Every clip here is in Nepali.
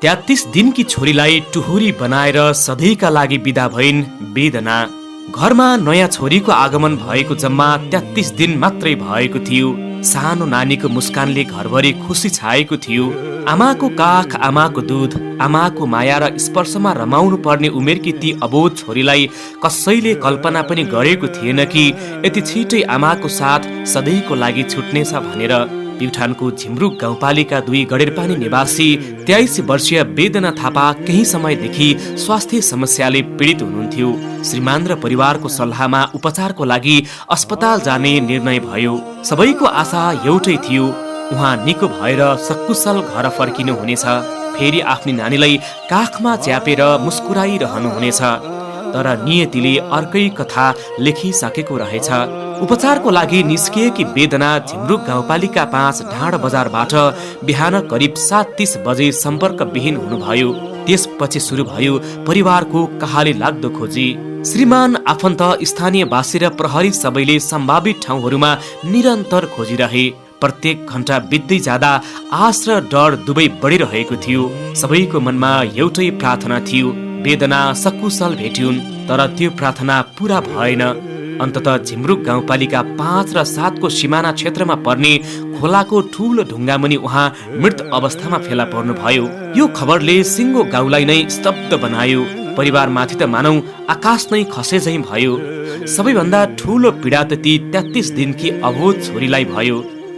33 दिनकी छोरीलाई टुहुरी बनाएर सधैँका लागि बिदा भइन् वेदना। घरमा नयाँ छोरीको आगमन भएको जम्मा 33 दिन मात्रै भएको थियो। सानो नानीको मुस्कानले घरभरि खुसी छाएको थियो। आमाको काख, आमाको दूध, आमाको माया र स्पर्शमा रमाउनु पर्ने उमेरकी ती अबोध छोरीलाई कसैले कल्पना पनि गरेको थिएन कि यति छिटै आमाको साथ सधैँको लागि छुट्नेछ भनेर। प्युठानको झिमरुक गाउँपालिका 2 गडेरपानी निवासी 23 वर्षीय वेदना थापा केही समयदेखि स्वास्थ्य समस्याले पीडित हुनुहुन्थ्यो। श्रीमान र परिवारको सल्लाहमा उपचारको लागि अस्पताल जाने निर्णय भयो। सबैको आशा एउटै थियो, उहाँ निको भएर सकुशल घर फर्किनु हुनेछ, फेरि आफ्नी नानीलाई काखमा च्यापेर मुस्कुराइरहनु हुनेछ। तर नियतिले अर्कै कथा लेखिसकेको रहेछ। उपचारको लागि निस्किएकी वेदना झिमरुक गाउँपालिका 5 ढाँड बजारबाट बिहान करिब 7:30 बजे सम्पर्कविहीन हुनुभयो। त्यसपछि सुरु भयो परिवारको कहाली लाग्दो खोजी। श्रीमान, आफन्त, स्थानीयवासी र प्रहरी सबैले सम्भावित ठाउँहरूमा निरन्तर खोजिरहे। प्रत्येक घण्टा बित्दै जाँदा आश र डर दुवै बढिरहेको थियो। सबैको मनमा एउटै प्रार्थना थियो, वेदना सकुशल भेटिउन्। तर त्यो प्रार्थना पूरा भएन। अन्ततः झिमरुक गाउँपालिका 5 र 7 को सिमाना क्षेत्रमा पर्ने खोलाको ठूलो ढुङ्गामुनि उहाँ मृत अवस्थामा फेला पर्नुभयो। यो खबरले सिङ्गो गाउँलाई नै स्तब्ध बनायो। परिवारमाथि त मानौ आकाश नै खसे झैं भयो। सबैभन्दा ठूलो पीडा त ती 33 दिनकी अबोध छोरीलाई भयो,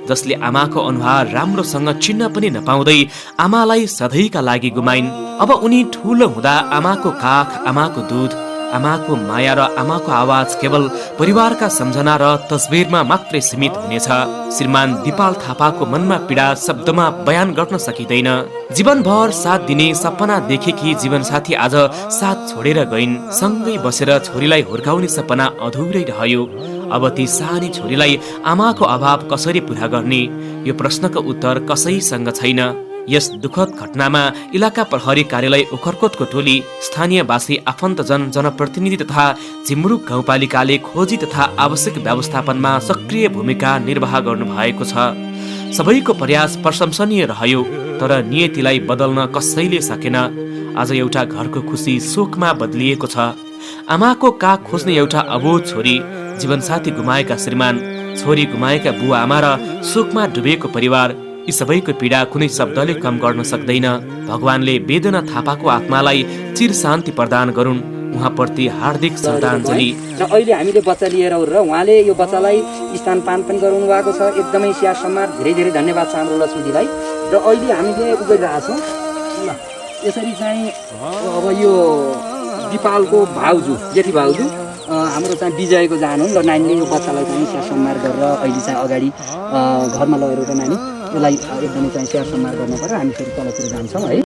जसले आमाको अनुहार राम्रोसँग चिन्न पनि नपाउँदै आमालाई सधैँका लागि गुमाइन्। अब उनी ठूलो हुँदा आमाको काख, आमाको दूध, आमाको माया र आमाको आवाज केवल परिवारका सम्झना र तस्बिरमा मात्रै सीमित हुनेछ। श्रीमान दिपाल थापाको मनमा पीडा शब्दमा बयान गर्न सकिँदैन। जीवनभर साथ दिने सपना देखेकी जीवनसाथी आज साथ छोडेर गइन्। सँगै बसेर छोरीलाई हुर्काउने सपना अधुरै रह्यो। अब ती सानी छोरीलाई आमाको अभाव कसरी पूरा गर्ने, यो प्रश्नको उत्तर कसैसँग छैन। यस दुखद घटनामा इलाका प्रहरी कार्यालय ओखरकोटको टोली, स्थानीयवासी, आफन्तजन, जनप्रतिनिधि तथा झिमरुक गाउँपालिकाले खोजी तथा आवश्यक व्यवस्थापनमा सक्रिय भूमिका निर्वाह गर्नु भएको छ। सबैको प्रयास प्रशंसनीय रह्यो, तर नियतिलाई बदल्न कसैले सकेन। आज एउटा घरको खुसी शोकमा बदलिएको छ। आमाको काख खोज्ने एउटा अबोध छोरी, जीवनसाथी गुमाएका श्रीमान, छोरी गुमाएका बुवा आमा र शोकमा डुबेको परिवार, यी सबैको पीडा कुनै शब्दले कम गर्न सक्दैन। भगवानले वेदना थापाको आत्मालाई चिर शान्ति प्रदान गरून्। उहाँप्रति हार्दिक श्रद्धाञ्जली। र अहिले हामीले बच्चा लिएर र उहाँले यो बच्चालाई स्तनपान पनि गराउनु भएको छ। एकदमै स्याहार सम्मान, धेरै धेरै धन्यवाद छ हाम्रो लक्ष्मीजीलाई। र अहिले हामीले गरिरहेको छौँ। ल यसरी चाहिँ अब यो दिपालको भाउजू, जेठी भाउजू, हाम्रो चाहिँ विजयको जानु र नानीले यो बच्चालाई चाहिँ स्याहार सम्मान गरेर अहिले चाहिँ अगाडि घरमा लगेर नानी यसलाई एकदमै चाहिँ स्याहार सम्मान गर्न पर्यो। हामी फेरि तलतिर जान्छौँ है।